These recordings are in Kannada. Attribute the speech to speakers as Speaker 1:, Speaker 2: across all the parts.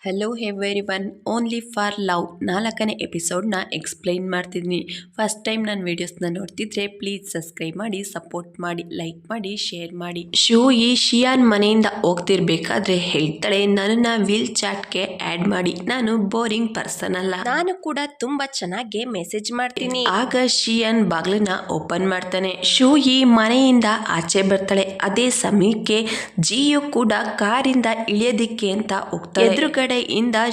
Speaker 1: Hello every one only for love 4ನೇ ಎಪಿಸೋಡ್ನ ಎಕ್ಸ್ಪ್ಲೈನ್ ಮಾಡ್ತಿದ್ದೀನಿ. ಫಸ್ಟ್ ಟೈಮ್ ನನ್ನ ವೀಡಿಯೋಸ್ನ ನೋಡ್ತಿದ್ರೆ ಪ್ಲೀಸ್ ಸಬ್ಸ್ಕ್ರೈಬ್ ಮಾಡಿ, ಸಪೋರ್ಟ್ ಮಾಡಿ, ಲೈಕ್ ಮಾಡಿ, ಶೇರ್ ಮಾಡಿ. ಶಿಯಾನ್ ಮನೆಯಿಂದ ಹೋಗ್ತಿರ್ಬೇಕಾದ್ರೆ ಹೇಳ್ತಾಳೆ, ನನ್ನನ್ನು ವೀಲ್ ಚಾಟ್ಗೆ ಆ್ಯಡ್ ಮಾಡಿ, ನಾನು ಬೋರಿಂಗ್ ಪರ್ಸನ್ ಅಲ್ಲ, ನಾನು ಕೂಡ ತುಂಬಾ ಚೆನ್ನಾಗಿ ಮೆಸೇಜ್ ಮಾಡ್ತೀನಿ. ಆಗ ಶಿಯಾನ್ ಬಾಗ್ಲನ್ನ ಓಪನ್ ಮಾಡ್ತಾನೆ. ಶೂಯಿ ಮನೆಯಿಂದ ಆಚೆ ಬರ್ತಾಳೆ. ಅದೇ ಸಮಯಕ್ಕೆ ಜಿಯು ಕೂಡ ಕಾರಿಂದ ಇಳಿಯೋದಿಕ್ಕೆ ಅಂತ ಹೋಗ್ತಾಳೆ. ಎದುರುಗಡೆಯಿಂದ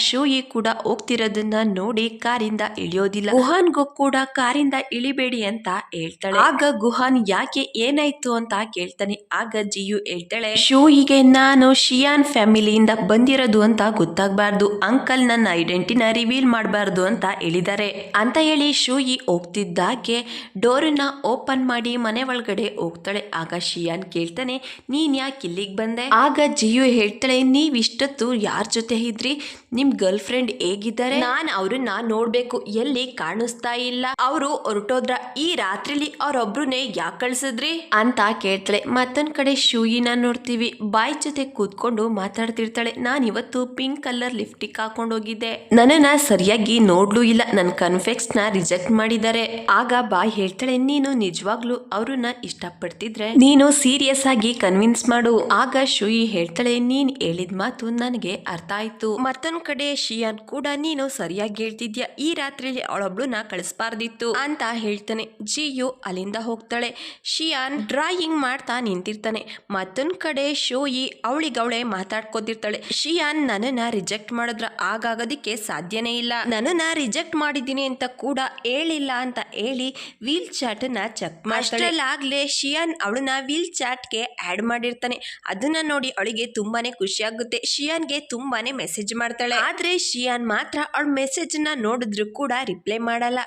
Speaker 1: ಶೂಯಿ ಕೂಡ ಹೋಗ್ತಿರೋದನ್ನ ನೋಡಿ ಕಾರಿಂದ ಇಳಿಯೋದಿಲ್ಲ. ಗುಹಾನ್ಗೂ ಕೂಡ ಕಾರಿಂದ ಇಳಿಬೇಡಿ ಅಂತ ಹೇಳ್ತಾಳೆ. ಆಗ ಗುಹಾನ್ ಯಾಕೆ ಏನಾಯ್ತು ಅಂತ ಕೇಳ್ತಾನೆ. ಆಗ ಜಿಯು ಹೇಳ್ತಾಳೆ, ಶೂಯಿಗೆ ನಾನು ಶಿಯಾನ್ ಫ್ಯಾಮಿಲಿಯಿಂದ ಬಂದಿರೋದು ಅಂತ ಗೊತ್ತಾಗಬಾರ್ದು, ಅಂಕಲ್ ನನ್ನ ಐಡೆಂಟಿನ ರಿವೀಲ್ ಮಾಡಬಾರ್ದು ಅಂತ ಹೇಳಿದ್ದಾರೆ ಅಂತ ಹೇಳಿ ಶೂಯಿ ಹೋಗ್ತಿದ್ದಾಗೆ ಡೋರನ್ನ ಓಪನ್ ಮಾಡಿ ಮನೆ ಒಳಗಡೆ ಹೋಗ್ತಾಳೆ. ಆಗ ಶಿಯಾನ್ ಕೇಳ್ತಾನೆ, ನೀನ್ ಯಾಕೆ ಇಲ್ಲಿಗೆ ಬಂದೆ? ಆಗ ಜಿಯು ಹೇಳ್ತಾಳೆ, ನೀವ್ ಇಷ್ಟೊತ್ತು ಯಾರ ಜೊತೆ ಇದ್ರಿ? ನಿಮ್ ಗರ್ಲ್ ಫ್ರೆಂಡ್ ಹೇಗಿದ್ದಾರೆ? ನಾನ್ ಅವ್ರನ್ನ ನೋಡ್ಬೇಕು, ಎಲ್ಲಿ ಕಾಣಿಸ್ತಾ ಇಲ್ಲ, ಅವರು ಹೊರಟೋದ್ರ? ಈ ರಾತ್ರಿಲಿ ಅವ್ರೊಬ್ರುನೇ ಯಾಕೆ ಕಳ್ಸಿದ್ರಿ ಅಂತ ಕೇಳ್ತಾಳೆ. ಮತ್ತೊಂದ್ ಕಡೆ ಶೂಯಿನ ನೋಡ್ತೀವಿ, ಬಾಯ್ ಜೊತೆ ಕೂತ್ಕೊಂಡು ಮಾತಾಡ್ತಿರ್ತಾಳೆ. ನಾನ್ ಇವತ್ತು ಪಿಂಕ್ ಕಲರ್ ಲಿಪ್ಸ್ಟಿಕ್ ಹಾಕೊಂಡು ಹೋಗಿದ್ದೆ, ನನ್ನನ್ನ ಸರಿಯಾಗಿ ನೋಡ್ಲೂ ಇಲ್ಲ, ನನ್ ಕನ್ಫೆಕ್ಸ್ ನ ರಿಜೆಕ್ಟ್ ಮಾಡಿದ್ದಾರೆ. ಆಗ ಬಾಯ್ ಹೇಳ್ತಾಳೆ, ನೀನು ನಿಜವಾಗ್ಲೂ ಅವ್ರನ್ನ ಇಷ್ಟಪಡ್ತಿದ್ರೆ ನೀನು ಸೀರಿಯಸ್ ಆಗಿ ಕನ್ವಿನ್ಸ್ ಮಾಡು. ಆಗ ಶೂಯಿ ಹೇಳ್ತಾಳೆ, ನೀನ್ ಹೇಳಿದ ಮಾತು ನನಗೆ ಅರ್ಥ ಆಯ್ತು. ಮತ್ತೊಂದ್ ಕಡೆ ಶಿಯಾನ್ ಕೂಡ, ನೀನು ಸರಿಯಾಗಿ ಹೇಳ್ತಿದ್ಯಾ, ಈ ರಾತ್ರಿಲಿ ಅವಳೊಬ್ಳನ್ನ ಕಳಿಸ್ಬಾರ್ದಿತ್ತು ಅಂತ ಹೇಳ್ತಾನೆ. ಜಿಯು ಅಲ್ಲಿಂದ ಹೋಗ್ತಾಳೆ. ಶಿಯಾನ್ ಡ್ರಾಯಿಂಗ್ ಮಾಡ್ತಾ ನಿಂತಿರ್ತಾನೆ. ಮತ್ತೊಂದ್ ಕಡೆ ಶೂಯಿ ಅವಳಿಗವಳೆ ಮಾತಾಡ್ಕೋತಿರ್ತಾಳೆ. ಶಿಯಾನ್ ನನ್ನನ್ನ ರಿಜೆಕ್ಟ್ ಮಾಡಿದ್ರ ಆಗೋದಕ್ಕೆ ಸಾಧ್ಯನೇ ಇಲ್ಲ, ನನ್ನನ್ನ ರಿಜೆಕ್ಟ್ ಮಾಡಿದ್ದೀನಿ ಅಂತ ಕೂಡ ಹೇಳಿಲ್ಲ ಅಂತ ಹೇಳಿ ವೀಲ್ ಚಾಟ್ ನ ಚೆಕ್ ಮಾಡ್ತಾಳೆ. ಆಗ್ಲೇ ಶಿಯಾನ್ ಅವಳನ್ನ ವೀಲ್ ಚಾಟ್ಗೆ ಆಡ್ ಮಾಡಿರ್ತಾನೆ. ಅದನ್ನ ನೋಡಿ ಅವಳಿಗೆ ತುಂಬಾನೇ ಖುಷಿ ಆಗುತ್ತೆ. ಶಿಯಾನ್ಗೆ ತುಂಬಾನೇ ಮೆಸೇಜ್ ಮಾಡ್ತಾಳೆ. ಆದ್ರೆ ಶಿಯಾನ್ ಮಾತ್ರ ಅವಳ ಮೆಸೇಜ್ ನ ನೋಡಿದ್ರು ಕೂಡ ರಿಪ್ಲೈ ಮಾಡಲ್ಲ.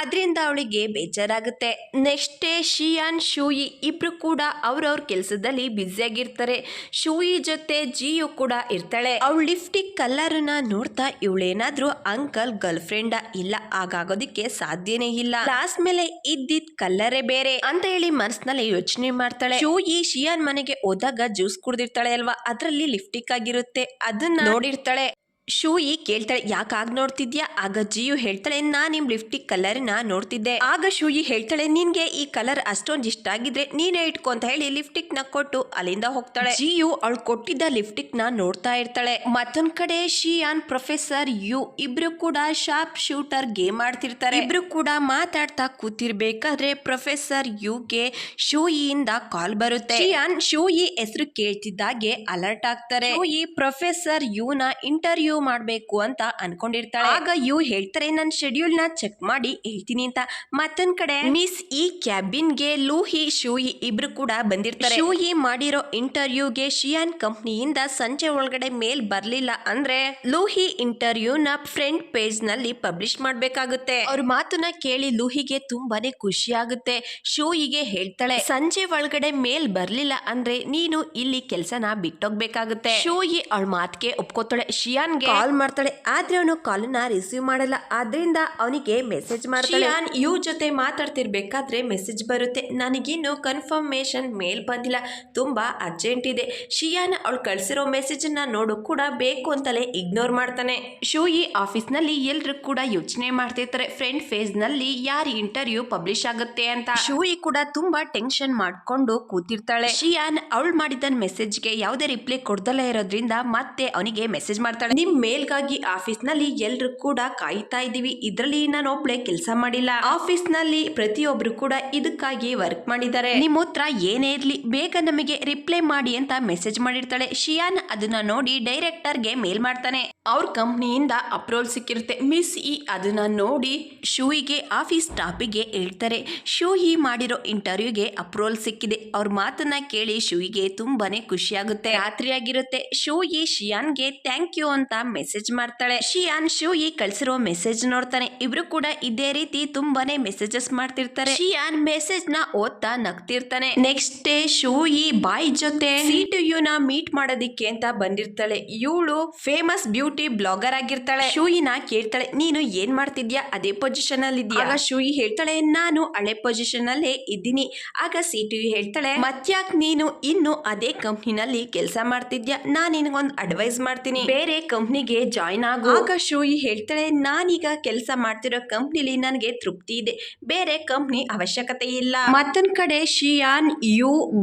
Speaker 1: ಅದರಿಂದ ಅವಳಿಗೆ ಬೇಜಾರಾಗುತ್ತೆ. ನೆಕ್ಸ್ಟ್ ಡೇ ಶಿಯಾನ್ ಶೂಯಿ ಇಬ್ರು ಕೂಡ ಅವ್ರವ್ರ ಕೆಲಸದಲ್ಲಿ ಬ್ಯುಸಿ ಆಗಿರ್ತಾರೆ. ಶೂಯಿ ಜೊತೆ ಜಿಯು ಕೂಡ ಇರ್ತಾಳೆ. ಅವಳ ಲಿಪ್ಸ್ಟಿಕ್ ಕಲರ್ ನ ನೋಡ್ತಾ ಇವಳೇನಾದ್ರೂ ಅಂಕಲ್ ಗರ್ಲ್ ಫ್ರೆಂಡ್ ಇಲ್ಲ, ಆಗೋದಕ್ಕೆ ಸಾಧ್ಯನೇ ಇಲ್ಲ, ಕ್ಲಾಸ್ ಮೇಲೆ ಇದ್ದಿದ್ ಕಲರೇ ಬೇರೆ ಅಂತ ಹೇಳಿ ಮನಸ್ಸಿನಲ್ಲಿ ಯೋಚನೆ ಮಾಡ್ತಾಳೆ. ಶೂಯಿ ಶಿಯಾನ್ ಮನೆಗೆ ಹೋದಾಗ ಜ್ಯೂಸ್ ಕುಡ್ದಿರ್ತಾಳೆ ಅಲ್ವಾ, ಅದ್ರಲ್ಲಿ ಲಿಪ್ಸ್ಟಿಕ್ ಆಗಿರುತ್ತೆ, ಅದನ್ನ ನೋಡಿರ್ತಾಳೆ. ಶೂಯಿ ಕೇಳ್ತಾಳೆ, ಯಾಕಾಗ್ ನೋಡ್ತಿದ್ಯಾ? ಆಗ ಜಿಯು ಹೇಳ್ತಾಳೆ, ನಾನ್ ನಿಮ್ ಲಿಪ್ಸ್ಟಿಕ್ ಕಲರ್ ನ ನೋಡ್ತಿದ್ದೆ. ಆಗ ಶೂಯಿ ಹೇಳ್ತಾಳೆ, ನಿನ್ಗೆ ಈ ಕಲರ್ ಅಷ್ಟೊಂದು ಇಷ್ಟ ಆಗಿದ್ರೆ ನೀನೇ ಇಟ್ಕೊ ಅಂತ ಹೇಳಿ ಲಿಪ್ಸ್ಟಿಕ್ ನ ಕೊಟ್ಟು ಅಲ್ಲಿಂದ ಹೋಗ್ತಾಳೆ. ಜಿಯು ಅವಳು ಕೊಟ್ಟಿದ್ದ ಲಿಪ್ಸ್ಟಿಕ್ ನ ನೋಡ್ತಾ ಇರ್ತಾಳೆ. ಮತ್ತೊಂದ್ ಕಡೆ ಶಿಯಾನ್ ಪ್ರೊಫೆಸರ್ ಯು ಇಬ್ರು ಕೂಡ ಶಾರ್ಪ್ ಶೂಟರ್ ಗೇಮ್ ಆಡ್ತಿರ್ತಾರೆ. ಇಬ್ರು ಕೂಡ ಮಾತಾಡ್ತಾ ಕೂತಿರ್ಬೇಕಾದ್ರೆ ಪ್ರೊಫೆಸರ್ ಯುಗೆ ಶೂಯಿಯಿಂದ ಕಾಲ್ ಬರುತ್ತೆ. ಶಿಯಾನ್ ಶೂಯಿ ಹೆಸರು ಕೇಳ್ತಿದ್ದಾಗೆ ಅಲರ್ಟ್ ಆಗ್ತಾರೆ. ಶೂಯಿ ಪ್ರೊಫೆಸರ್ ಯುನ ಇಂಟರ್ವ್ಯೂ ಮಾಡ್ಬೇಕು ಅಂತ ಅನ್ಕೊಂಡಿರ್ತಾಳೆ. ಆಗ ಯು ಹೇಳ್ತಾರೆ, ನನ್ನ ಶೆಡ್ಯೂಲ್ ನ ಚೆಕ್ ಮಾಡಿ ಹೇಳ್ತೀನಿ ಅಂತ. ಮತ್ತೊಂದ್ ಕಡೆ ಮಿಸ್ ಈ ಕ್ಯಾಬಿನ್ ಗೆ ಲೂಹಿ ಶೂಯಿ ಇಬ್ರು ಕೂಡ ಬಂದಿರ್ತಾರೆ. ಶೂಯಿ ಮಾಡಿರೋ ಇಂಟರ್ವ್ಯೂಗೆ ಶಿಯಾನ್ ಕಂಪ್ನಿಯಿಂದ ಸಂಜೆ ಒಳಗಡೆ ಮೇಲ್ ಬರ್ಲಿಲ್ಲ ಅಂದ್ರೆ ಲೂಹಿ ಇಂಟರ್ವ್ಯೂ ನ ಫ್ರಂಟ್ ಪೇಜ್ ನಲ್ಲಿ ಪಬ್ಲಿಷ್ ಮಾಡ್ಬೇಕಾಗುತ್ತೆ. ಅವ್ರ ಮಾತನ್ನ ಕೇಳಿ ಲೂಹಿಗೆ ತುಂಬಾನೇ ಖುಷಿ ಆಗುತ್ತೆ. ಶೂಯಿಗೆ ಹೇಳ್ತಾಳೆ, ಸಂಜೆ ಒಳಗಡೆ ಮೇಲ್ ಬರ್ಲಿಲ್ಲ ಅಂದ್ರೆ ನೀನು ಇಲ್ಲಿ ಕೆಲ್ಸನ ಬಿಟ್ಟೋಗ್ಬೇಕಾಗುತ್ತೆ. ಶೂಯಿ ಅವಳ ಮಾತಿಗೆ ಒಪ್ಕೋತಾಳೆ. ಶಿಯಾನ್ ಕಾಲ್ ಮಾಡ್ತಾಳೆ, ಆದ್ರೆ ಅವನು ಕಾಲನ್ನ ರಿಸೀವ್ ಮಾಡಲ್ಲ. ಆದ್ರಿಂದ ಅವನಿಗೆ ಮೆಸೇಜ್ ಮಾಡ್ತಾಳೆ. ಶಿಯಾನ್ ಯು ಜೊತೆ ಮಾತಾಡ್ತಿರ್ಬೇಕಾದ್ರೆ ಮೆಸೇಜ್ ಬರುತ್ತೆ, ನನಗಿನ್ನು ಕನ್ಫರ್ಮೇಶನ್ ಮೇಲ್ ಬಂದಿಲ್ಲ, ತುಂಬಾ ಅರ್ಜೆಂಟ್ ಇದೆ. ಶಿಯಾನ್ ಅವಳು ಕಳ್ಸಿರೋ ಮೆಸೇಜ್ ನ ನೋಡು ಕೂಡ ಬೇಕು ಅಂತಲೇ ಇಗ್ನೋರ್ ಮಾಡ್ತಾನೆ. ಶೂಯಿ ಆಫೀಸ್ ನಲ್ಲಿ ಎಲ್ರು ಕೂಡ ಯೋಚನೆ ಮಾಡ್ತಿರ್ತಾರೆ, ಫ್ರಂಟ್ ಪೇಜ್ ನಲ್ಲಿ ಯಾರ ಇಂಟರ್ವ್ಯೂ ಪಬ್ಲಿಷ್ ಆಗುತ್ತೆ ಅಂತ. ಶೂಯಿ ಕೂಡ ತುಂಬಾ ಟೆನ್ಷನ್ ಮಾಡ್ಕೊಂಡು ಕೂತಿರ್ತಾಳೆ. ಶಿಯಾನ್ ಅವಳು ಮಾಡಿದ ಮೆಸೇಜ್ ಗೆ ಯಾವುದೇ ರಿಪ್ಲೈ ಕೊಡ್ದಲ್ಲ ಇರೋದ್ರಿಂದ ಮತ್ತೆ ಅವನಿಗೆ ಮೆಸೇಜ್ ಮಾಡ್ತಾಳೆ, ನಿಮ್ ಮೇಲ್ಗಾಗಿ ಆಫೀಸ್ ನಲ್ಲಿ ಎಲ್ರು ಕೂಡ ಕಾಯ್ತಾ ಇದೀವಿ, ಇದ್ರಲ್ಲಿ ನಾನು ಒಬ್ಳೆ ಕೆಲಸ ಮಾಡಿಲ್ಲ, ಆಫೀಸ್ ನಲ್ಲಿ ಪ್ರತಿಯೊಬ್ರು ಕೂಡ ಇದಕ್ಕಾಗಿ ವರ್ಕ್ ಮಾಡಿದ್ದಾರೆ, ನಿಮ್ ಹತ್ರ ಏನೇ ಇರ್ಲಿ ಬೇಗ ನಮಗೆ ರಿಪ್ಲೈ ಮಾಡಿ ಅಂತ ಮೆಸೇಜ್ ಮಾಡಿರ್ತಾಳೆ. ಶಿಯಾನ್ ಅದನ್ನ ನೋಡಿ ಡೈರೆಕ್ಟರ್ ಗೆ ಮೇಲ್ ಮಾಡ್ತಾನೆ. ಅವ್ರ ಕಂಪ್ನಿಯಿಂದ ಅಪ್ರೂವಲ್ ಸಿಕ್ಕಿರುತ್ತೆ. ಮಿಸ್ ಈ ಅದನ್ನ ನೋಡಿ ಶೂಯಿಗೆ ಆಫೀಸ್ ಸ್ಟಾಫಿಗೆ ಹೇಳ್ತಾರೆ, ಶೂಯಿ ಮಾಡಿರೋ ಇಂಟರ್ವ್ಯೂಗೆ ಅಪ್ರೂವಲ್ ಸಿಕ್ಕಿದೆ. ಅವ್ರ ಮಾತನ್ನ ಕೇಳಿ ಶೂಯಿಗೆ ತುಂಬಾನೇ ಖುಷಿ ಆಗುತ್ತೆ. ರಾತ್ರಿ ಆಗಿರುತ್ತೆ. ಶೂಯಿ ಶಿಯಾನ್ಗೆ ಥ್ಯಾಂಕ್ ಯು ಅಂತ ಮೆಸೇಜ್ ಮಾಡ್ತಾಳೆ. ಶಿಯಾನ್ ಶೂಯಿ ಕಳ್ಸಿರೋ ಮೆಸೇಜ್ ನೋಡ್ತಾನೆ. ಇಬ್ರು ಕೂಡ ಇದೇ ರೀತಿ ತುಂಬಾನೇ ಮೆಸೇಜಸ್ ಮಾಡ್ತಿರ್ತಾರೆ. ಶಿಯಾನ್ ಮೆಸೇಜ್ ನ ಓದ್ತಾ ನಗ್ತಿರ್ತಾನೆ. ನೆಕ್ಸ್ಟ್ ಡೇ ಶೂಯಿ ಬಾಯ್ ಜೊತೆ ಸಿಟಿಯು ನ ಮೀಟ್ ಮಾಡೋದಿಕ್ಕೆ ಅಂತ ಬಂದಿರ್ತಾಳೆ. ಇವಳು ಫೇಮಸ್ ಬ್ಯೂಟಿ ಬ್ಲಾಗರ್ ಆಗಿರ್ತಾಳೆ. ಶೂಯಿನ ಕೇಳ್ತಾಳೆ, ನೀನು ಏನ್ ಮಾಡ್ತಿದ್ಯಾ, ಅದೇ ಪೊಸಿಷನ್ ಅಲ್ಲಿ ಇದೆಯಾ? ಆಗ ಶೂಯಿ ಹೇಳ್ತಾಳೆ, ನಾನು ಹಳೆ ಪೊಸಿಷನ್ ಅಲ್ಲೇ ಇದ್ದೀನಿ. ಆಗ ಸಿಟಿಯು ಹೇಳ್ತಾಳೆ, ಮತ್ಯಾಕ್ ನೀನು ಇನ್ನು ಅದೇ ಕಂಪ್ನಿನಲ್ಲಿ ಕೆಲಸ ಮಾಡ್ತಿದ್ಯಾ? ನಾನ್ ನಿನಗೊಂದು ಅಡ್ವೈಸ್ ಮಾಡ್ತೀನಿ, ಬೇರೆ ಕಂಪ್ನಿ ಕಂಪ್ನಿಗೆ ಜಾಯ್ನ್ ಆಗು. ಆಗ ಶೂಯಿ ಹೇಳ್ತಾಳೆ, ನಾನೀಗ ಕೆಲಸ ಮಾಡ್ತಿರೋ ಕಂಪ್ನಿಲಿ ನನಗೆ ತೃಪ್ತಿ ಇದೆ, ಬೇರೆ ಕಂಪ್ನಿ ಅವಶ್ಯಕತೆ ಇಲ್ಲ. ಮತ್ತೊಂದ್ ಕಡೆ ಶಿಯಾನ್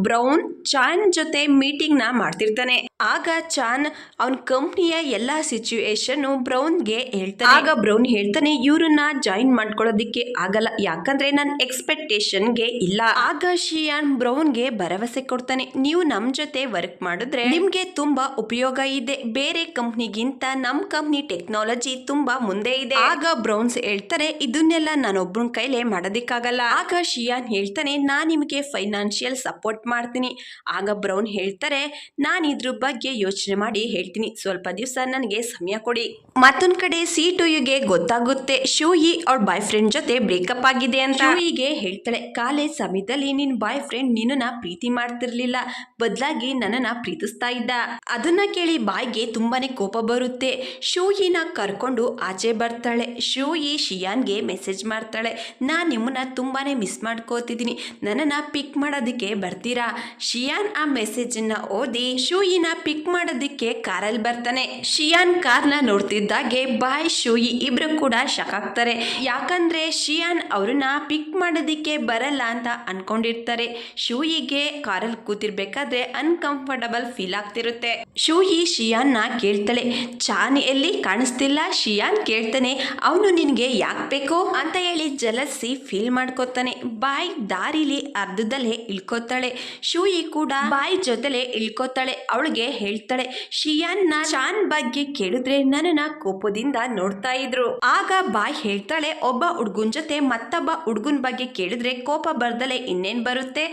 Speaker 1: ಬ್ರೌನ್ ಚಾನ್ ಜೊತೆ ಮೀಟಿಂಗ್ ನ ಮಾಡ್ತಿರ್ತಾನೆ. ಆಗ ಚಾನ್ ಅವನ್ ಕಂಪ್ನಿಯ ಎಲ್ಲಾ ಸಿಚುಯೇಷನ್ ಬ್ರೌನ್ಗೆ ಹೇಳ್ತಾನೆ. ಆಗ ಬ್ರೌನ್ ಹೇಳ್ತಾನೆ, ಇವ್ರನ್ನ ಜಾಯಿನ್ ಮಾಡ್ಕೊಳ್ಳೋದಿಕ್ಕೆ ಆಗಲ್ಲ, ಯಾಕಂದ್ರೆ ನನ್ನ ಎಕ್ಸ್ಪೆಕ್ಟೇಷನ್ಗೆ ಇಲ್ಲ. ಆಗ ಶಿಯಾನ್ ಬ್ರೌನ್ಗೆ ಭರವಸೆ ಕೊಡ್ತಾನೆ, ನೀವು ನಮ್ ಜೊತೆ ವರ್ಕ್ ಮಾಡಿದ್ರೆ ನಿಮ್ಗೆ ತುಂಬಾ ಉಪಯೋಗ ಇದೆ, ಬೇರೆ ಕಂಪ್ನಿಗಿಂತ ನಮ್ ಕಂಪ್ನಿ ಟೆಕ್ನಾಲಜಿ ತುಂಬಾ ಮುಂದೆ ಇದೆ. ಆಗ ಬ್ರೌನ್ಸ್ ಹೇಳ್ತಾರೆ, ಇದನ್ನೆಲ್ಲ ನಾನೊಬ್ಬನ ಕೈಲೇ ಮಾಡೋದಿಕ್ಕಾಗಲ್ಲ. ಆಗ ಶಿಯಾನ್ ಹೇಳ್ತಾನೆ, ನಾನ್ ನಿಮ್ಗೆ ಫೈನಾನ್ಷಿಯಲ್ ಸಪೋರ್ಟ್ ಮಾಡ್ತೀನಿ. ಆಗ ಬ್ರೌನ್ ಹೇಳ್ತಾರೆ, ನಾನ್ ಇದ್ರ ಬಗ್ಗೆ ಯೋಚನೆ ಮಾಡಿ ಹೇಳ್ತೀನಿ, ಸ್ವಲ್ಪ ದಿವಸ ನನಗೆ ಸಮಯ ಕೊಡಿ. ಮತ್ತೊಂದ್ ಕಡೆ ಸಿ2ಯುಗೆ ಗೊತ್ತಾಗುತ್ತೆ ಶೂಯಿ ಅವಳ ಬಾಯ್ ಫ್ರೆಂಡ್ ಜೊತೆ ಬ್ರೇಕಪ್ ಆಗಿದೆ ಅಂತ. ಶೂಯಿಗೆ ಹೇಳ್ತಾಳೆ, ಕಾಲೇಜ್ ಸಮಯದಲ್ಲಿ ನಿನ್ ಬಾಯ್ ಫ್ರೆಂಡ್ ನಿನ್ನ ಪ್ರೀತಿ ಮಾಡ್ತಿರ್ಲಿಲ್ಲ, ಬದಲಾಗಿ ನನ್ನನ್ನ ಪ್ರೀತಿಸ್ತಾ ಇದ್ದ. ಅದನ್ನ ಕೇಳಿ ಬಾಯ್ಗೆ ತುಂಬಾನೇ ಕೋಪ ಬರುತ್ತೆ. ಶೂಯಿನ ಕರ್ಕೊಂಡು ಆಚೆ ಬರ್ತಾಳೆ. ಶೂಯಿ ಶಿಯಾನ್ಗೆ ಮೆಸೇಜ್ ಮಾಡ್ತಾಳೆ, ನಾನ್ ನಿಮ್ಮನ್ನ ತುಂಬಾನೇ ಮಿಸ್ ಮಾಡ್ಕೋತಿದ್ದೀನಿ, ನನ್ನನ್ನ ಪಿಕ್ ಮಾಡೋದಕ್ಕೆ ಬರ್ತೀರಾ? ಶಿಯಾನ್ ಆ ಮೆಸೇಜ್ ನ ಓದಿ ಶೂಯಿನ ಪಿಕ್ ಮಾಡೋದಕ್ಕೆ ಕಾರಲ್ಲಿ ಬರ್ತಾನೆ. ಶಿಯಾನ್ ಕಾರ್ನ ನೋಡ್ತಿದ್ದಾಗೆ ಬಾಯ್ ಶೂಯಿ ಇಬ್ರು ಕೂಡ ಶಾಕ್ ಆಗ್ತಾರೆ, ಯಾಕಂದ್ರೆ ಶಿಯಾನ್ ಅವ್ರನ್ನ ಪಿಕ್ ಮಾಡೋದಿಕ್ಕೆ ಬರಲ್ಲ ಅಂತ ಅನ್ಕೊಂಡಿರ್ತಾರೆ. ಶೂಯಿಗೆ ಕಾರಲ್ಲಿ ಕೂತಿರ್ಬೇಕಾದ್ರೆ ಅನ್ಕಂಫರ್ಟಬಲ್ ಫೀಲ್ ಆಗ್ತಿರುತ್ತೆ. ಶೂಯಿ ಶಿಯಾನ್ ನ ಕೇಳ್ತಾಳೆ, ಚಾನ್ ಎಲ್ಲಿ ಕಾಣಿಸ್ತಿಲ್ಲ? ಶಿಯಾನ್ ಕೇಳ್ತಾನೆ, ಅವನು ನಿನ್ಗೆ ಯಾಕೆ ಬೇಕು ಅಂತ ಹೇಳಿ ಜಲಸಿ ಫೀಲ್ ಮಾಡ್ಕೋತಾನೆ. ಬಾಯ್ ದಾರಿಲಿ ಅರ್ಧದಲ್ಲೇ ಇಳ್ಕೋತಾಳೆ. ಶೂಯಿ ಕೂಡ ಬಾಯ್ ಜೊತೆಲೆ ಇಳ್ಕೋತಾಳೆ. ಅವಳಿಗೆ ಹೇಳ್ತಾಳೆ, ಶಿಯಾನ್ ನ ಚಾನ್ ಬಗ್ಗೆ ಕೇಳಿದ್ರೆ ನನ್ನನ್ನ ಕೋಪದಿಂದ ನೋಡ್ತಾ ಇದ್ರು. ಆಗ ಬಾಯ್ ಹೇಳ್ತಾಳೆ, ಒಬ್ಬ ಹುಡ್ಗನ್ ಜೊತೆ ಮತ್ತೊಬ್ಬ ಹುಡ್ಗನ್ ಬಗ್ಗೆ ಕೇಳಿದ್ರೆ ಕೋಪ ಬರ್ದಲೆ ಇನ್ನೇನ್ ಬರುತ್ತೆ?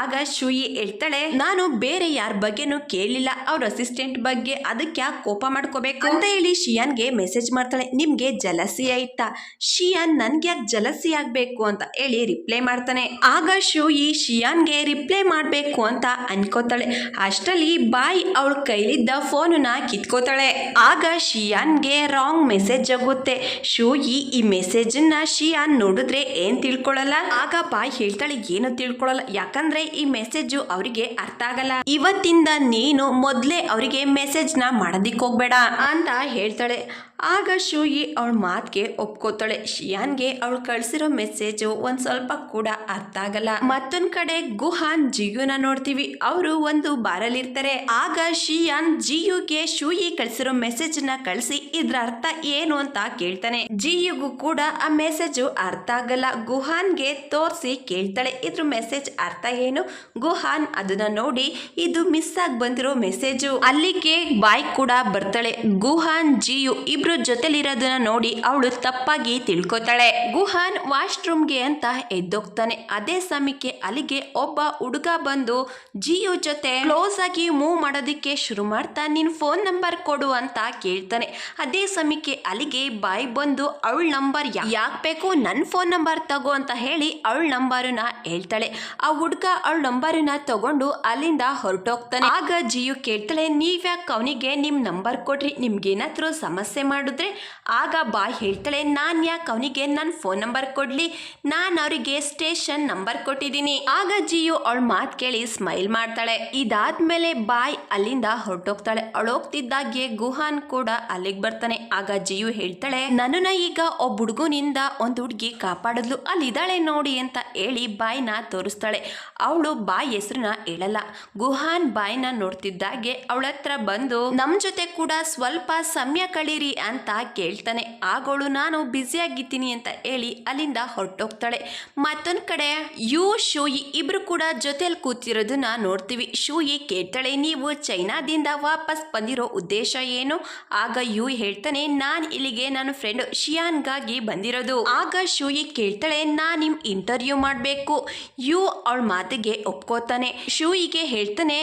Speaker 1: ಆಗ ಶೂಯಿ ಹೇಳ್ತಾಳೆ, ನಾನು ಬೇರೆ ಯಾರ ಬಗ್ಗೆನೂ ಕೇಳಿಲ್ಲ, ಅವ್ರ ಅಸಿಸ್ಟೆಂಟ್ ಬಗ್ಗೆ, ಅದಕ್ಕೆ ಯಾಕೆ ಕೋಪ ಮಾಡ್ಕೋಬೇಕು ಅಂತ ಹೇಳಿ ಶಿಯಾನ್ಗೆ ಮೆಸೇಜ್ ಮಾಡ್ತಾಳೆ. ನಿಮ್ಗೆ ಜಲಸಿ ಆಯ್ತಾ? ಶಿಯಾನ್ ನನ್ಗೆ ಯಾಕೆ ಜಲಸಿ ಆಗ್ಬೇಕು ಅಂತ ಹೇಳಿ ರಿಪ್ಲೈ ಮಾಡ್ತಾನೆ. ಆಗ ಶೂಯಿ ಶಿಯಾನ್ಗೆ ರಿಪ್ಲೈ ಮಾಡ್ಬೇಕು ಅಂತ ಅನ್ಕೋತಾಳೆ. ಅಷ್ಟರಲ್ಲಿ ಬಾಯ್ ಅವಳ ಕೈಲಿದ್ದ ಫೋನನ್ನ ಕಿತ್ಕೋತಾಳೆ. ಆಗ ಶಿಯಾನ್ಗೆ ರಾಂಗ್ ಮೆಸೇಜ್ ಆಗುತ್ತೆ. ಶೂಯಿ ಈ ಮೆಸೇಜ್ ನ ಶಿಯಾನ್ ನೋಡಿದ್ರೆ ಏನ್ ತಿಳ್ಕೊಳ್ಳಲ್ಲ. ಆಗ ಬಾಯ್ ಹೇಳ್ತಾಳೆ, ಏನು ತಿಳ್ಕೊಳ್ಳಲ್ಲ, ಯಾಕಂದ್ರೆ ಈ ಮೆಸೇಜ್ ಅವರಿಗೆ ಅರ್ಥ ಆಗಲ್ಲ, ಇವತ್ತಿಂದ ನೀನು ಮೊದ್ಲೇ ಅವರಿಗೆ ಮೆಸೇಜ್ ನ ಮಾಡೋದಿಕ್ ಹೋಗ್ಬೇಡ ಅಂತ ಹೇಳ್ತಾಳೆ. ಆಗ ಶೂಯಿ ಅವಳ ಮಾತ್ಗೆ ಒಪ್ಕೋತಾಳೆ. ಶಿಯಾನ್ಗೆ ಅವಳು ಕಳ್ಸಿರೋ ಮೆಸೇಜ್ ಒಂದ್ ಸ್ವಲ್ಪ ಕೂಡ ಅರ್ಥ ಆಗಲ್ಲ. ಮತ್ತೊಂದ್ ಕಡೆ ಗುಹಾನ್ ಜಿಯುನ ನೋಡ್ತೀವಿ. ಅವರು ಒಂದು ಬಾರಲ್ಲಿರ್ತಾರೆ. ಆಗ ಶಿಯಾನ್ ಜಿಯುಗೆ ಶೂಯಿ ಕಳ್ಸಿರೋ ಮೆಸೇಜ್ ನ ಕಳ್ಸಿ ಇದ್ರ ಅರ್ಥ ಏನು ಅಂತ ಕೇಳ್ತಾನೆ. ಜಿಯುಗೂ ಕೂಡ ಆ ಮೆಸೇಜ್ ಅರ್ಥ ಆಗಲ್ಲ. ಗುಹಾನ್ಗೆ ತೋರಿಸಿ ಕೇಳ್ತಾಳೆ, ಇದ್ರ ಮೆಸೇಜ್ ಅರ್ಥ ಏನು? ಗುಹಾನ್ ಅದನ್ನ ನೋಡಿ, ಇದು ಮಿಸ್ ಆಗಿ ಬಂದಿರೋ ಮೆಸೇಜ್. ಅಲ್ಲಿಗೆ ಬಾಯ್ ಕೂಡ ಬರ್ತಾಳೆ. ಗುಹಾನ್ ಜಿಯು ಇಬ್ರು ಜೊತೆಲಿರೋದನ್ನ ನೋಡಿ ಅವಳು ತಪ್ಪಾಗಿ ತಿಳ್ಕೊತಾಳೆ. ಗುಹಾನ್ ವಾಶ್ರೂಮ್ಗೆ ಅಂತ ಎದ್ದೋಗ್ತಾನೆ. ಅದೇ ಸಮಯಕ್ಕೆ ಅಲ್ಲಿಗೆ ಒಬ್ಬ ಹುಡುಗ ಬಂದು ಜಿಯು ಜೊತೆ ಕ್ಲೋಸ್ ಆಗಿ ಮೂವ್ ಮಾಡೋದಿಕ್ಕೆ ಶುರು ಮಾಡ್ತಾ, ನಿನ್ ಫೋನ್ ನಂಬರ್ ಕೊಡು ಅಂತ ಕೇಳ್ತಾನೆ. ಅದೇ ಸಮಯಕ್ಕೆ ಅಲ್ಲಿಗೆ ಬಾಯ್ ಬಂದು ಅವಳ ನಂಬರ್ ಯಾಕೆ ಬೇಕು, ನನ್ ಫೋನ್ ನಂಬರ್ ತಗೋ ಅಂತ ಹೇಳಿ ಅವಳ ನಂಬರ್ನ ಹೇಳ್ತಾಳೆ. ಆ ಹುಡುಗ ಅವಳ ನಂಬರ್ನ ತಗೊಂಡು ಅಲ್ಲಿಂದ ಹೊರಟೋಗ್ತಾನೆ. ಆಗ ಜಿಯು ಕೇಳ್ತಾಳೆ, ನೀವ್ಯಾಕೆ ಅವನಿಗೆ ನಿಮ್ ನಂಬರ್ ಕೊಡ್ರಿ, ನಿಮ್ಗೇನಾದ್ರೂ ಸಮಸ್ಯೆ ಮಾಡಿದ್ರೆ? ಆಗ ಬಾಯ್ ಹೇಳ್ತಾಳೆ, ನಾನ್ ಯಾಕೆ ಅವನಿಗೆ ನನ್ನ ಫೋನ್ ನಂಬರ್ ಕೊಡ್ಲಿ, ನಾನು ಅವರಿಗೆ ಸ್ಟೇಷನ್ ನಂಬರ್ ಕೊಟ್ಟಿದ್ದೀನಿ. ಆಗ ಜಿಯು ಅವಳ ಮಾತು ಕೇಳಿ ಸ್ಮೈಲ್ ಮಾಡ್ತಾಳೆ. ಇದಾದ್ಮೇಲೆ ಬಾಯ್ ಅಲ್ಲಿಂದ ಹೊರಟೋಗ್ತಾಳೆ. ಅವಳೋಗ್ತಿದ್ದಾಗೆ ಗುಹಾನ್ ಕೂಡ ಅಲ್ಲಿಗೆ ಬರ್ತಾನೆ. ಆಗ ಜಿಯು ಹೇಳ್ತಾಳೆ, ನನ್ನನ್ನ ಈಗ ಒಬ್ಬ ಹುಡುಗನಿಂದ ಒಂದು ಹುಡುಗಿ ಕಾಪಾಡದ್ಲು, ಅಲ್ಲಿದ್ದಾಳೆ ನೋಡಿ ಅಂತ ಹೇಳಿ ಬಾಯ್ನ ತೋರಿಸ್ತಾಳೆ. ಅವಳು ಬಾಯ್ ಹೆಸರನ್ನ ಹೇಳಲ್ಲ. ಗುಹಾನ್ ಬಾಯ್ನ ನೋಡ್ತಿದ್ದಾಗೆ ಅವಳ ಹತ್ರ ಬಂದು ನಮ್ ಜೊತೆ ಕೂಡ ಸ್ವಲ್ಪ ಸಮಯ ಕಳೀರಿ ಅಂತ ಕೇಳ್ತಾನೆ. ಆಗೋಳು ನಾನು ಬ್ಯುಸಿ ಆಗಿದ್ದೀನಿ ಅಂತ ಹೇಳಿ ಅಲ್ಲಿಂದ ಹೊರಟೋಗ್ತಾಳೆ. ಮತ್ತೊಂದ್ ಕಡೆ ಶೂಯಿ ಇಬ್ರು ಕೂಡ ಜೊತೆಲಿ ಕೂತಿರೋದನ್ನ ನೋಡ್ತೀವಿ. ಶೂಯಿ ಕೇಳ್ತಾಳೆ, ನೀವು ಚೈನಾದಿಂದ ವಾಪಸ್ ಬಂದಿರೋ ಉದ್ದೇಶ ಏನು? ಆಗ ಹೇಳ್ತಾನೆ, ನಾನ್ ಇಲ್ಲಿಗೆ ನನ್ನ ಫ್ರೆಂಡ್ ಶಿಯಾನ್ಗಾಗಿ ಬಂದಿರೋದು. ಆಗ ಶೂಯಿ ಕೇಳ್ತಾಳೆ, ನಾನ್ ನಿಮ್ ಇಂಟರ್ವ್ಯೂ ಮಾಡ್ಬೇಕು. ಅವಳ ಮಾತಿಗೆ ಒಪ್ಕೋತಾನೆ. ಶೂಯಿಗೆ ಹೇಳ್ತಾನೆ,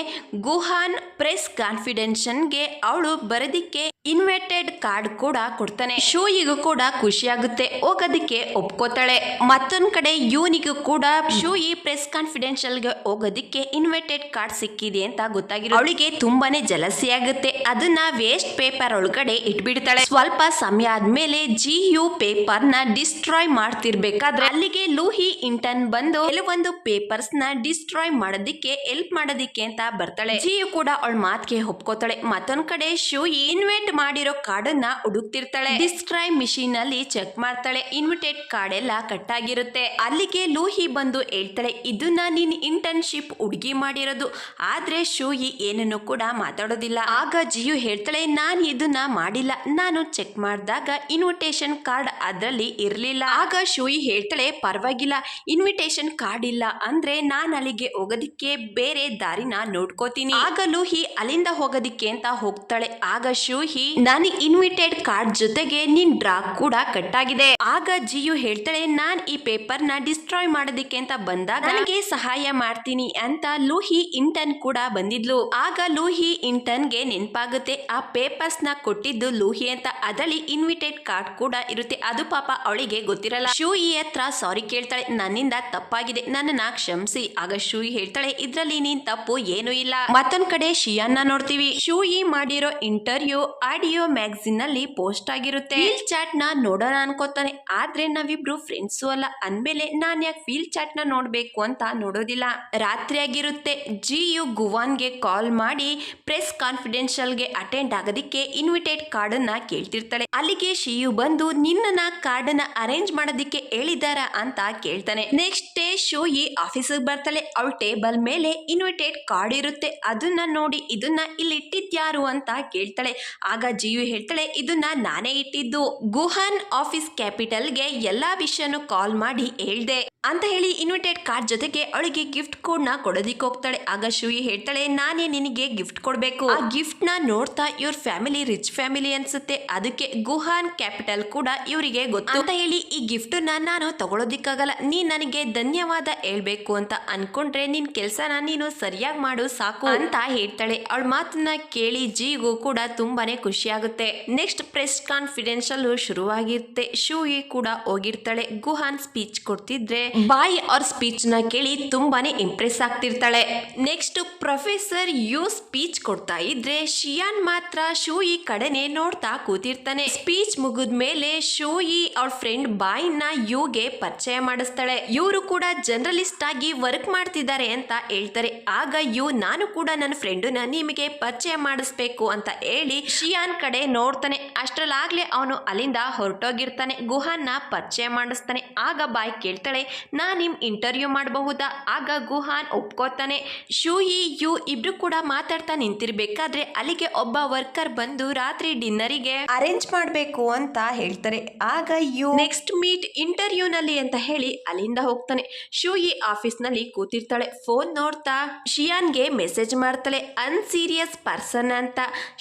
Speaker 1: ಗುಹಾನ್ ಪ್ರೆಸ್ ಕಾನ್ಫಿಡೆನ್ಷನ್ಗೆ ಅವಳು ಬರೋದಿಕ್ಕೆ ಇನ್ವೈಟೆಡ್ ಕಾರ್ಡ್ ಕೂಡ ಕೊಡ್ತಾನೆ. ಶೂಯಿಗೂ ಕೂಡ ಖುಷಿ ಆಗುತ್ತೆ, ಹೋಗೋದಿಕ್ಕೆ ಒಪ್ಕೋತಾಳೆ. ಮತ್ತೊಂದ್ ಕಡೆ ಯೂನಿಗೂ ಕೂಡ ಶೂಯಿ ಪ್ರೆಸ್ ಕಾನ್ಫಿಡೆನ್ಷಿಯಲ್ಗೆ ಹೋಗೋದಿಕ್ಕೆ ಇನ್ವೈಟೆಡ್ ಕಾರ್ಡ್ ಸಿಕ್ಕಿದೆ ಅಂತ ಗೊತ್ತಾಗಿರೋ ಅವಳಿಗೆ ತುಂಬಾನೇ ಜಲಸಿ ಆಗುತ್ತೆ. ಅದನ್ನ ವೇಸ್ಟ್ ಪೇಪರ್ ಒಳಗಡೆ ಇಟ್ಬಿಡ್ತಾಳೆ. ಸ್ವಲ್ಪ ಸಮಯ ಆದ್ಮೇಲೆ ಜಿಯು ಪೇಪರ್ ನ ಡಿಸ್ಟ್ರಾಯ್ ಮಾಡ್ತಿರ್ಬೇಕಾದ್ರೆ ಅಲ್ಲಿಗೆ ಲೂಹಿ ಇಂಟರ್ನ್ ಬಂದು ಕೆಲವೊಂದು ಪೇಪರ್ಸ್ ನ ಡಿಸ್ಟ್ರಾಯ್ ಮಾಡೋದಿಕ್ಕೆ ಹೆಲ್ಪ್ ಮಾಡೋದಿಕ್ಕೆ ಅಂತ ಬರ್ತಾಳೆ. ಜಿಯು ಕೂಡ ಅವಳ ಮಾತಿಗೆ ಒಪ್ಕೋತಾಳೆ. ಮತ್ತೊಂದ್ ಕಡೆ ಶೂಯಿ ಇನ್ವೈಟ್ ಮಾಡಿರೋ ಕಾರ್ಡನ್ನ ಹುಡುಕ್ತಿರ್ತಾಳೆ. ಡಿಸ್ಕ್ರೈಬ್ ಮಿಷಿನ್ ಅಲ್ಲಿ ಚೆಕ್ ಮಾಡ್ತಾಳೆ. ಇನ್ವಿಟೇಟ್ ಕಾರ್ಡ್ ಎಲ್ಲ ಕಟ್ ಆಗಿರುತ್ತೆ. ಅಲ್ಲಿಗೆ ಲೂಹಿ ಬಂದು ಹೇಳ್ತಾಳೆ, ಇದನ್ನ ನೀನ್ ಇಂಟರ್ನ್ಶಿಪ್ ಹುಡುಗಿ ಮಾಡಿರೋದು. ಆದ್ರೆ ಶೂಯಿ ಏನನ್ನು ಕೂಡ ಮಾತಾಡೋದಿಲ್ಲ. ಆಗ ಜಿಯು ಹೇಳ್ತಾಳೆ, ನಾನ್ ಇದನ್ನ ಮಾಡಿಲ್ಲ, ನಾನು ಚೆಕ್ ಮಾಡಿದಾಗ ಇನ್ವಿಟೇಷನ್ ಕಾರ್ಡ್ ಅದ್ರಲ್ಲಿ ಇರ್ಲಿಲ್ಲ. ಆಗ ಶೂಯಿ ಹೇಳ್ತಾಳೆ, ಪರವಾಗಿಲ್ಲ, ಇನ್ವಿಟೇಷನ್ ಕಾರ್ಡ್ ಇಲ್ಲ ಅಂದ್ರೆ ನಾನ್ ಅಲ್ಲಿಗೆ ಹೋಗೋದಿಕ್ಕೆ ಬೇರೆ ದಾರಿನ ನೋಡ್ಕೋತೀನಿ. ಆಗ ಲೂಹಿ ಅಲ್ಲಿಂದ ಹೋಗೋದಿಕ್ಕೆ ಅಂತ ಹೋಗ್ತಾಳೆ. ಆಗ ಶೂಹಿ, ನಾನು ಇನ್ವಿಟೇಡ್ ಕಾರ್ಡ್ ಜೊತೆಗೆ ನಿನ್ ಡ್ರಾ ಕೂಡ ಕಟ್ ಆಗಿದೆ. ಆಗ ಜಿಯು ಹೇಳ್ತಾಳೆ, ನಾನ್ ಈ ಪೇಪರ್ ನ ಡಿಸ್ಟ್ರಾಯ್ ಮಾಡೋದಿಕ್ಕೆ ಅಂತ ಬಂದಾಗ ನನಗೆ ಸಹಾಯ ಮಾಡ್ತೀನಿ ಅಂತ ಲೂಹಿ ಇಂಟರ್ನ್ ಕೂಡ ಬಂದಿದ್ಲು. ಆಗ ಲೂಹಿ ಇಂಟರ್ನ್ ಗೆ ನೆನಪಾಗುತ್ತೆ, ಆ ಪೇಪರ್ಸ್ ನ ಕೊಟ್ಟಿದ್ದು ಲೂಹಿ ಅಂತ. ಅದರಲ್ಲಿ ಇನ್ವಿಟೇಡ್ ಕಾರ್ಡ್ ಕೂಡ ಇರುತ್ತೆ. ಅದು ಪಾಪ ಅವಳಿಗೆ ಗೊತ್ತಿರಲ್ಲ. ಶೂಯಿ ಹತ್ರ ಸಾರಿ ಕೇಳ್ತಾಳೆ, ನನ್ನಿಂದ ತಪ್ಪಾಗಿದೆ, ನನ್ನನ್ನ ಕ್ಷಮಿಸಿ. ಆಗ ಶೂಯಿ ಹೇಳ್ತಾಳೆ, ಇದ್ರಲ್ಲಿ ನೀನ್ ತಪ್ಪು ಏನೂ ಇಲ್ಲ. ಮತ್ತೊಂದ್ ಕಡೆ ಶಿಯಾನ್ ನೋಡ್ತೀವಿ. ಶೂಯಿ ಮಾಡಿರೋ ಇಂಟರ್ವ್ಯೂ ಆಡಿಯೋ ಮ್ಯಾಗಝಿನ್ ನಲ್ಲಿ ಪೋಸ್ಟ್ ಆಗಿರುತ್ತೆ. ಫೀಲ್ ಚಾಟ್ ನ ನೋಡೋಣ ಅನ್ಕೋತಾನೆ. ಆದ್ರೆ ನಾವಿಬ್ರು ಫ್ರೆಂಡ್ಸು ಅಲ್ಲ ಅಂದ್ಮೇಲೆ ನಾನ್ ಯಾಕೆ ಫೀಲ್ ಚಾಟ್ ನ ನೋಡ್ಬೇಕು ಅಂತ ನೋಡೋದಿಲ್ಲ. ರಾತ್ರಿ ಆಗಿರುತ್ತೆ. ಜಿಯು ಗುವಾನ್ಗೆ ಕಾಲ್ ಮಾಡಿ ಪ್ರೆಸ್ ಕಾನ್ಫಿಡೆನ್ಷಿಯಲ್ ಗೆ ಅಟೆಂಡ್ ಆಗೋದಿಕ್ಕೆ ಇನ್ವಿಟೇಟ್ ಕಾರ್ಡ್ ನ ಕೇಳ್ತಿರ್ತಾಳೆ. ಅಲ್ಲಿಗೆ ಶಿಯು ಬಂದು ನಿನ್ನ ಕಾರ್ಡ್ ನ ಅರೇಂಜ್ ಮಾಡೋದಿಕ್ಕೆ ಹೇಳಿದಾರ ಅಂತ ಕೇಳ್ತಾನೆ. ನೆಕ್ಸ್ಟ್ ಡೇ ಶೂಯಿ ಆಫೀಸಿಗೆ ಬರ್ತಾಳೆ. ಅವಳ ಟೇಬಲ್ ಮೇಲೆ ಇನ್ವಿಟೇಟ್ ಕಾರ್ಡ್ ಇರುತ್ತೆ. ಅದನ್ನ ನೋಡಿ ಇದನ್ನ ಇಲ್ಲಿ ಇಟ್ಟಿದ್ಯಾರು ಅಂತ ಕೇಳ್ತಾಳೆ. ಆಗ ಜಿಯು ಹೇಳ್ತಾಳೆ, ಇದನ್ನ ನಾನೇ ಇಟ್ಟಿದ್ದು. ಗುಹಾನ್ ಆಫೀಸ್ ಕ್ಯಾಪಿಟಲ್ಗೆ ಎಲ್ಲಾ ವಿಷಯನೂ ಕಾಲ್ ಮಾಡಿ ಹೇಳ್ದೆ ಅಂತ ಹೇಳಿ ಇನ್ವಿಟೇಟ್ ಕಾರ್ಡ್ ಜೊತೆಗೆ ಅವಳಿಗೆ ಗಿಫ್ಟ್ ಕೋಡ್ ನ ಕೊಡೋದಿಕ್ಕೆ ಹೋಗ್ತಾಳೆ. ಆಗ ಶೂಯಿ ಹೇಳ್ತಾಳೆ, ನಾನೇ ನಿನಗೆ ಗಿಫ್ಟ್ ಕೊಡ್ಬೇಕು. ಆ ಗಿಫ್ಟ್ ನ ನೋಡ್ತಾ ಇವ್ರ ಫ್ಯಾಮಿಲಿ ರಿಚ್ ಫ್ಯಾಮಿಲಿ ಅನ್ಸುತ್ತೆ, ಅದಕ್ಕೆ ಗುಹಾನ್ ಕ್ಯಾಪಿಟಲ್ ಕೂಡ ಇವರಿಗೆ ಗೊತ್ತು ಅಂತ ಹೇಳಿ ಈ ಗಿಫ್ಟ್ ನಾನು ತಗೊಳೋದಿಕ್ಕಾಗಲ್ಲ, ನೀನ್ ನನಗೆ ಧನ್ಯವಾದ ಹೇಳ್ಬೇಕು ಅಂತ ಅನ್ಕೊಂಡ್ರೆ ನಿನ್ ಕೆಲ್ಸನ ನೀನು ಸರಿಯಾಗಿ ಮಾಡು ಸಾಕು ಅಂತ ಹೇಳ್ತಾಳೆ. ಅವಳ ಮಾತನ್ನ ಕೇಳಿ ಜಿಗೂ ಕೂಡ ತುಂಬಾನೇ ಖುಷಿ ಆಗುತ್ತೆ. ನೆಕ್ಸ್ಟ್ ಪ್ರೆಸ್ ಕಾನ್ಫಿಡೆನ್ಷಿಯಲ್ ಶುರುವಾಗಿರುತ್ತೆ. ಶೂಯಿ ಕೂಡ ಹೋಗಿರ್ತಾಳೆ. ಗುಹಾನ್ ಸ್ಪೀಚ್ ಕೊಡ್ತಿದ್ರೆ ಬಾಯ್ ಅವ್ರ ಸ್ಪೀಚ್ ನ ಕೇಳಿ ತುಂಬಾನೇ ಇಂಪ್ರೆಸ್ ಆಗ್ತಿರ್ತಾಳೆ. ನೆಕ್ಸ್ಟ್ ಪ್ರೊಫೆಸರ್ ಯು ಸ್ಪೀಚ್ ಕೊಡ್ತಾ ಇದ್ರೆ ಶಿಯಾನ್ ಮಾತ್ರ ಶೂಯಿ ಕಡೆನೆ ನೋಡ್ತಾ ಕೂತಿರ್ತಾನೆ. ಸ್ಪೀಚ್ ಮುಗಿದ್ಮೇಲೆ ಶೂಯಿ ಅವ್ರ ಫ್ರೆಂಡ್ ಬಾಯ್ ನ ಯುಗೆ ಪರಿಚಯ ಮಾಡಿಸ್ತಾಳೆ. ಇವರು ಕೂಡ ಜರ್ನಲಿಸ್ಟ್ ಆಗಿ ವರ್ಕ್ ಮಾಡ್ತಿದ್ದಾರೆ ಅಂತ ಹೇಳ್ತಾರೆ. ಆಗ ಯು, ನಾನು ಕೂಡ ನನ್ನ ಫ್ರೆಂಡನ್ನ ನಿಮಗೆ ಪರಿಚಯ ಮಾಡಿಸ್ಬೇಕು ಅಂತ ಹೇಳಿ ಶಿಯಾನ್ ಕಡೆ ನೋಡ್ತಾನೆ. ಅಷ್ಟರಲ್ಲಾಗ್ಲೇ ಅವನು ಅಲ್ಲಿಂದ ಹೊರಟೋಗಿರ್ತಾನೆ. ಗುಹಾನ್ ನ ಪರಿಚಯ ಮಾಡಿಸ್ತಾನೆ. ಆಗ ಬಾಯ್ ಕೇಳ್ತಾಳೆ, ನಾನ್ ನಿಮ್ ಇಂಟರ್ವ್ಯೂ ಮಾಡಬಹುದಾ? ಆಗ ಗುಹಾನ್ ಒಪ್ಕೋತಾನೆ. ಶೂಯಿ ಯು ಇಬ್ರು ಕೂಡ ಮಾತಾಡ್ತಾ ನಿಂತಿರ್ಬೇಕಾದ್ರೆ ಅಲ್ಲಿಗೆ ಒಬ್ಬ ವರ್ಕರ್ ಬಂದು ರಾತ್ರಿ ಡಿನ್ನರಿಗೆ ಅರೇಂಜ್ ಮಾಡ್ಬೇಕು ಅಂತ ಹೇಳ್ತಾರೆ. ಆಗ ಯು ನೆಕ್ಸ್ಟ್ ಮೀಟ್ ಇಂಟರ್ವ್ಯೂ ನಲ್ಲಿ ಅಂತ ಹೇಳಿ ಅಲ್ಲಿಂದ ಹೋಗ್ತಾನೆ. ಶೂಯಿ ಆಫೀಸ್ ನಲ್ಲಿ ಕೂತಿರ್ತಾಳೆ. ಫೋನ್ ನೋಡ್ತಾ ಶಿಯಾನ್ಗೆ ಮೆಸೇಜ್ ಮಾಡ್ತಾಳೆ, ಅನ್ಸೀರಿಯಸ್ ಪರ್ಸನ್ ಅಂತ.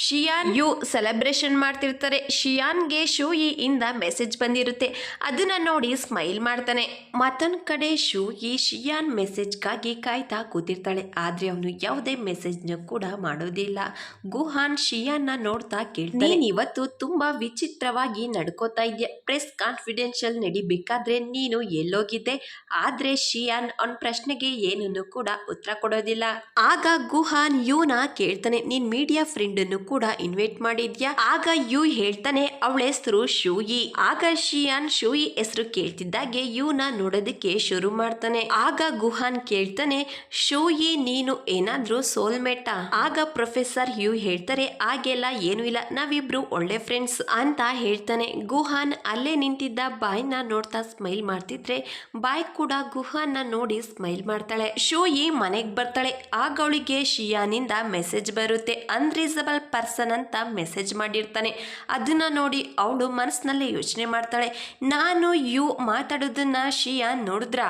Speaker 1: ಶಿಯಾನ್ ಯು ಸೆಲೆಬ್ರೇಷನ್ ಮಾಡ್ತಿರ್ತಾರೆ. ಶಿಯಾನ್ಗೆ ಶೂಯಿ ಇಂದ ಮೆಸೇಜ್ ಬಂದಿರುತ್ತೆ. ಅದನ್ನ ನೋಡಿ ಸ್ಮೈಲ್ ಮಾಡ್ತಾನೆ. ಮತ್ತೊಂದ್ ಕಡೆ ಶೂಯಿ ಶಿಯಾನ್ ಮೆಸೇಜ್ಗಾಗಿ ಕಾಯ್ತಾ ಕೂತಿರ್ತಾಳೆ. ಆದ್ರೆ ಅವನು ಯಾವುದೇ ಮೆಸೇಜ್ ನ ಕೂಡ ಮಾಡೋದಿಲ್ಲ. ಗುಹಾನ್ ಶಿಯಾನ್ ನ ನೋಡ್ತಾ ಕೇಳ್ತಾನೆ, ನೀನ್ ಇವತ್ತು ತುಂಬಾ ವಿಚಿತ್ರವಾಗಿ ನಡ್ಕೋತಾ ಇದ್ಯಾ. ಪ್ರೆಸ್ ಕಾನ್ಫಿಡೆನ್ಷಿಯಲ್ ನಡಿಬೇಕಾದ್ರೆ ನೀನು ಎಲ್ಲೋಗಿದ್ದೆ? ಆದ್ರೆ ಶಿಯಾನ್ ಅವನ್ ಪ್ರಶ್ನೆಗೆ ಏನನ್ನು ಕೂಡ ಉತ್ತರ ಕೊಡೋದಿಲ್ಲ. ಆಗ ಗುಹಾನ್ ಯುನ ಕೇಳ್ತಾನೆ, ನೀನ್ ಮೀಡಿಯಾ ಫ್ರೆಂಡ್ ಅನ್ನು ಕೂಡ ಇನ್ವೈಟ್ ಮಾಡಿದ್ಯಾ? ಆಗ ಯು ಹೇಳ್ತಾನೆ, ಅವಳ ಹೆಸರು ಶೂಯಿ. ಆಗ ಶಿಯಾನ್ ಶೂಯಿ ಹೆಸರು ಕೇಳ್ತಿದ್ದಾಗೆ ಯುನ ನೋಡೋದಕ್ಕೆ ಶುರು ಮಾಡ್ತಾನೆ. ಆಗ ಗುಹಾನ್ ಕೇಳ್ತಾನೆ, ಶೂಯಿ ನೀನು ಏನಾದ್ರೂ ಸೋಲ್ಮೇಟಾ? ಆಗ ಪ್ರೊಫೆಸರ್ ಯು ಹೇಳ್ತಾರೆ, ಹಾಗೆಲ್ಲ ಏನು ಇಲ್ಲ, ನಾವಿಬ್ರು ಒಳ್ಳೆ ಫ್ರೆಂಡ್ಸ್ ಅಂತ ಹೇಳ್ತಾನೆ. ಗುಹಾನ್ ಅಲ್ಲೇ ನಿಂತಿದ್ದ ಬಾಯ್ ನ ನೋಡ್ತಾ ಸ್ಮೈಲ್ ಮಾಡ್ತಿದ್ರೆ ಬಾಯ್ ಕೂಡ ಗುಹಾನ್ ನ ನೋಡಿ ಸ್ಮೈಲ್ ಮಾಡ್ತಾಳೆ. ಶೂಯಿ ಮನೆಗ್ ಬರ್ತಾಳೆ. ಆಗ ಅವಳಿಗೆ ಶಿಯಾನಿಂದ ಮೆಸೇಜ್ ಬರುತ್ತೆ. ಅನ್ರೀಸಬಲ್ ಪರ್ಸನ್ ಅಂತ ಮೆಸೇಜ್ ಮಾಡಿರ್ತಾನೆ. ಅದನ್ನ ನೋಡಿ ಅವಳು ಮನಸ್ಸಿನಲ್ಲಿ ಯೋಚನೆ ಮಾಡ್ತಾಳೆ, ನಾನು ಯು ಮಾತಾಡೋದನ್ನ ಶಿಯಾನ್ ನೋಡಿದ್ರಾ?